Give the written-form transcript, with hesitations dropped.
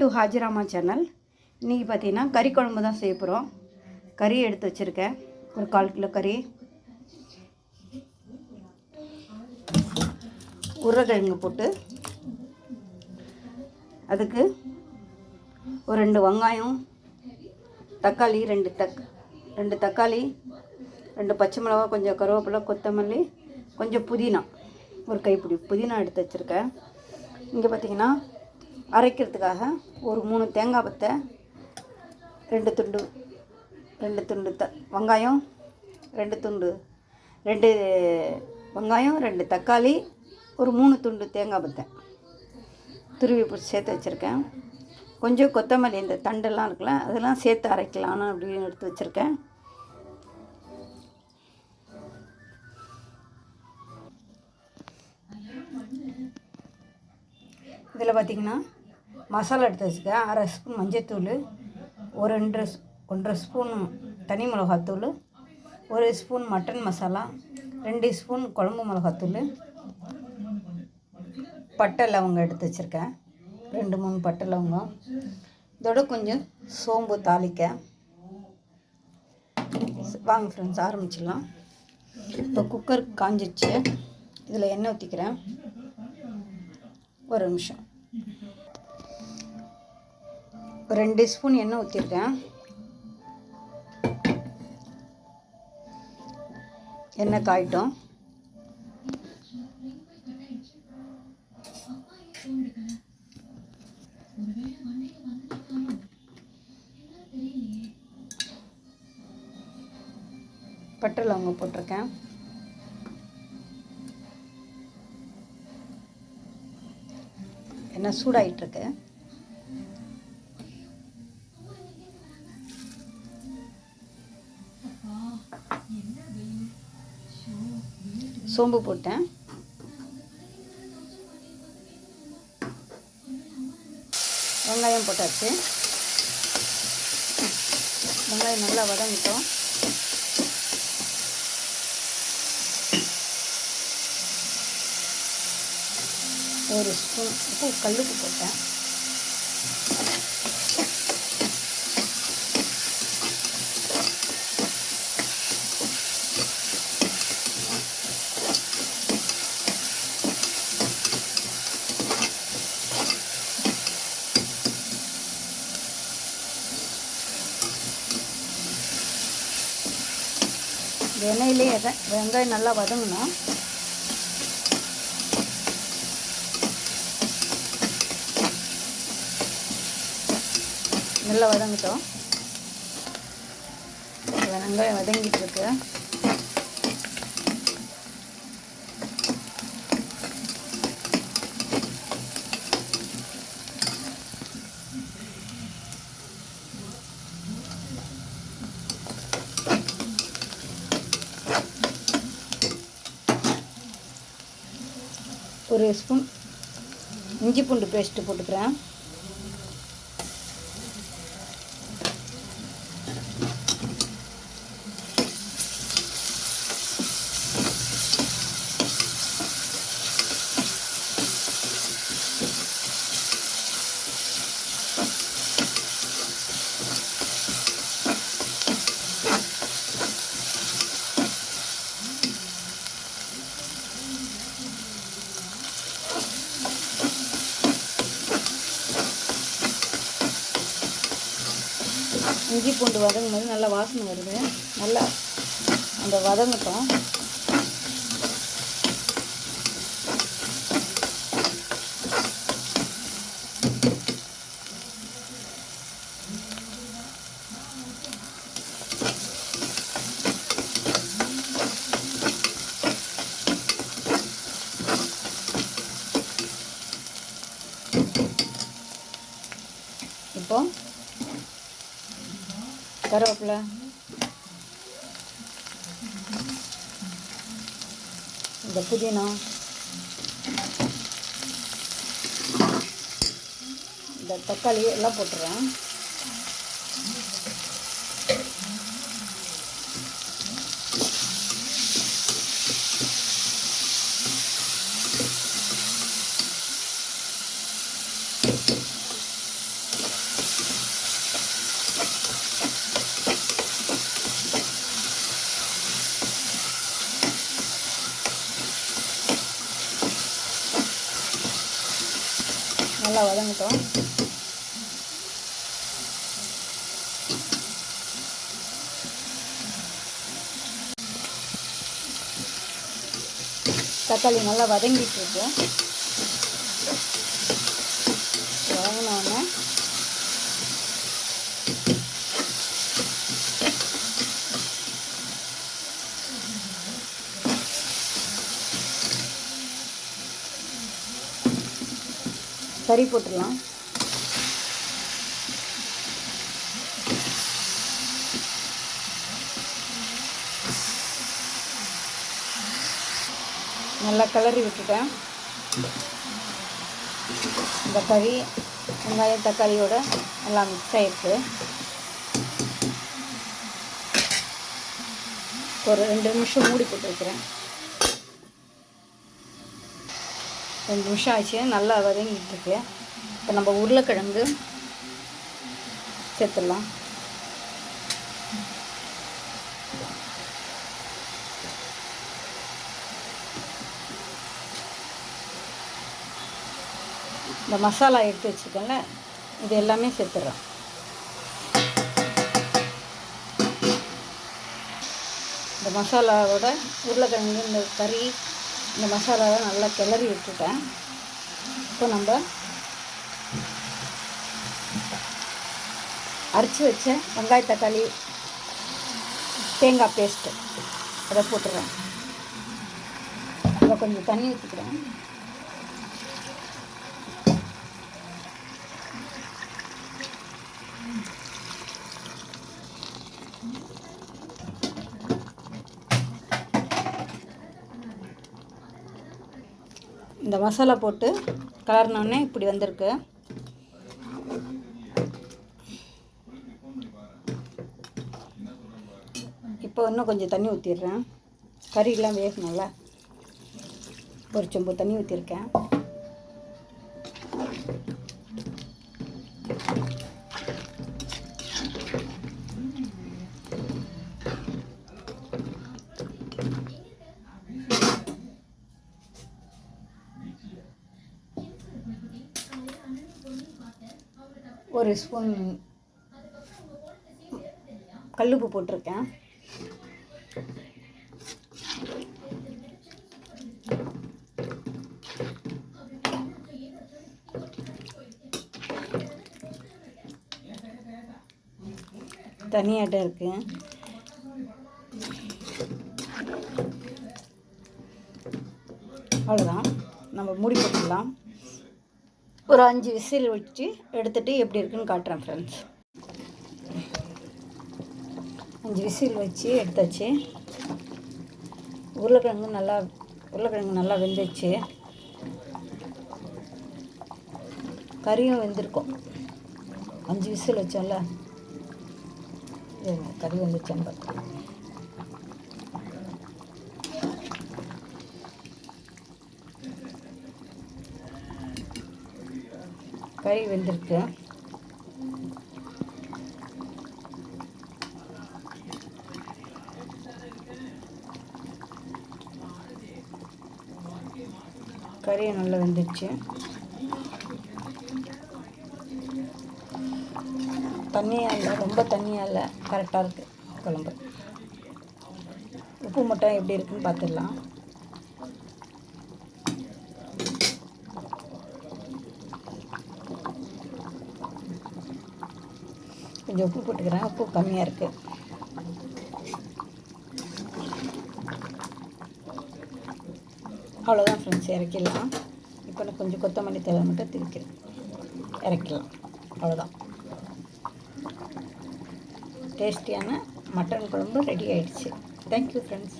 To ஹாஜிராமா channel. இன்றைக்கி பார்த்தீங்கன்னா கறி குழம்பு தான் செய்ய போகிறோம். கறி எடுத்து வச்சுருக்கேன், ஒரு 1/4 கிலோ கறி. உருளைக்கிழங்கு போட்டு அதுக்கு ஒரு 2 வெங்காயம், தக்காளி 2 தக்காளி, 2 பச்சை மிளகா, கொஞ்சம் கருவேப்பிலை, கொத்தமல்லி, கொஞ்சம் புதினா, ஒரு கைப்பிடி புதினா எடுத்து வச்சுருக்கேன். இங்கே பார்த்திங்கன்னா அரைக்கிறதுக்காக ஒரு 3 தேங்காய் பத்தை, 2 துண்டு வெங்காயம், 2 வெங்காயம், 2 தக்காளி, ஒரு 3 துண்டு தேங்காய் பத்தை துருவி போட்டு சேர்த்து வச்சுருக்கேன். கொஞ்சம் கொத்தமல்லி, இந்த தண்டெல்லாம் இருக்குல்ல, அதெல்லாம் சேர்த்து அரைக்கலான்னு அப்படின்னு எடுத்து வச்சுருக்கேன். இதில் பார்த்திங்கன்னா மசாலா எடுத்து வச்சுருக்கேன். 1/2 ஸ்பூன் மஞ்சள்தூள், ஒரு 1.5 ஸ்பூன் தனி மிளகாத்தூள், 1 ஸ்பூன் மட்டன் மசாலா, 2 ஸ்பூன் குழம்பு மிளகாத்தூள், பட்டை லவங்கம் எடுத்து வச்சுருக்கேன், 2-3 பட்டை லவங்கம், இதோட கொஞ்சம் சோம்பு தாளிக்க. வாங்க ஃப்ரெண்ட்ஸ், ஆரம்பிச்சிடலாம். இப்போ குக்கர் காஞ்சிடுச்சு. இதில் எண்ணெய் ஊற்றிக்கிறேன். ஒரு நிமிஷம். 2 ஸ்பூன் எண்ணெய் ஊற்றிருக்கேன். எண்ணெய் காயிட்டும். பட்டை லவங்கம் போட்டிருக்கேன். எண்ணெய் சூடாயிட்டிருக்கு. சோம்பு போட்டேன். வெங்காயம் போட்டாச்சு. வெங்காயம் நல்லா வதங்கிட்டோம். ஒரு ஸ்பூன் உப்பு, கல்லுப்பு போட்டேன். எண்ணெயிலே வெங்காயம் நல்லா வதங்கணும். நல்லா வதங்கிட்டோம். வெங்காயம் வதங்கிட்டு இருக்கு. ஒரு ஸ்பூன் இஞ்சி பூண்டு பேஸ்ட்டு போட்டுக்கிறேன். இஞ்சி பூண்டு வதங்கும் போது நல்லா வாசனை வருது. நல்லா அந்த வதங்கட்டும். இப்போ கருவேப்பிலை, இந்த புதினா, இந்த தக்காளி எல்லாம் போட்டுறேன். நல்லா வதங்கட்டும். தக்காளி நல்லா வதங்கிட்டு இருக்கு. வதங்கினோடனே கறி போட்டுடலாம். நல்லா கிளறி விட்டுட்டேன். இந்த கறி வெங்காயம் தக்காளியோட நல்லா மிக்ஸ் ஆகிருக்கு. ஒரு 2 நிமிஷம் மூடி போட்டு வைக்கிறேன். 2 நிமிஷம் ஆச்சு. நல்லா வதங்கிட்டுருக்கு. இப்போ நம்ம உருளைக்கிழங்கு சேர்த்துடலாம். இந்த மசாலா எடுத்து வச்சுக்கோங்க, இது எல்லாமே சேர்த்துட்றேன். இந்த மசாலாவோட உருளைக்கிழங்கு இந்த கறி இந்த மசாலாவை நல்லா கிளறி விட்டுட்டேன். இப்போ நம்ம அரைச்சி வச்ச வெங்காய தக்காளி தேங்காய் பேஸ்ட்டு அதை போட்டுடுறேன். இதில் கொஞ்சம் தண்ணி ஊற்றிக்கிறேன். இந்த மசாலா போட்டு கலர்னோடனே இப்படி வந்திருக்கு. இப்போ இன்னும் கொஞ்சம் தண்ணி ஊற்றிடுறேன். கறியெல்லாம் வேகணும்ல, ஒரு சொம்பு தண்ணி ஊற்றிருக்கேன். ஒரு ஸ்பூன் கல்லுப்பு போட்டிருக்கேன். தனியாட்டம் இருக்கு. அவ்வளோதான், நம்ம மூடி போட்டுடலாம். ஒரு 5 விசில் வச்சு எடுத்துகிட்டு எப்படி இருக்குன்னு காட்டுறேன் ஃப்ரெண்ட்ஸ். 5 விசில் வச்சு எடுத்தாச்சு. உருளைக்கிழங்கு நல்லா வெந்துச்சு. கறியும் வெந்திருக்கும். 5 விசில் வச்சோம்ல, கறி வெந்துச்சான்னு பார்த்தோம். கறி வெந்திருக்கு. கறி நல்லா வெந்துச்சு. தண்ணியாக இல்லை, ரொம்ப தண்ணியாக இல்லை, கரெக்டாக இருக்குது குழம்பு. உப்பு மட்டும் எப்படி இருக்குன்னு பார்த்துடலாம். கொஞ்சம் உப்பு போட்டுக்கிறேன். உப்பு கம்மியாக இருக்குது. அவ்வளோதான் ஃப்ரெண்ட்ஸ், இறக்கிடலாம். இப்போ நான் கொஞ்சம் கொத்தமல்லி தழை மட்டும் திருக்கிறேன், இறக்கிடலாம். அவ்வளோதான், டேஸ்டியான மட்டன் குழம்பு ரெடி ஆயிடுச்சு. Thank you friends.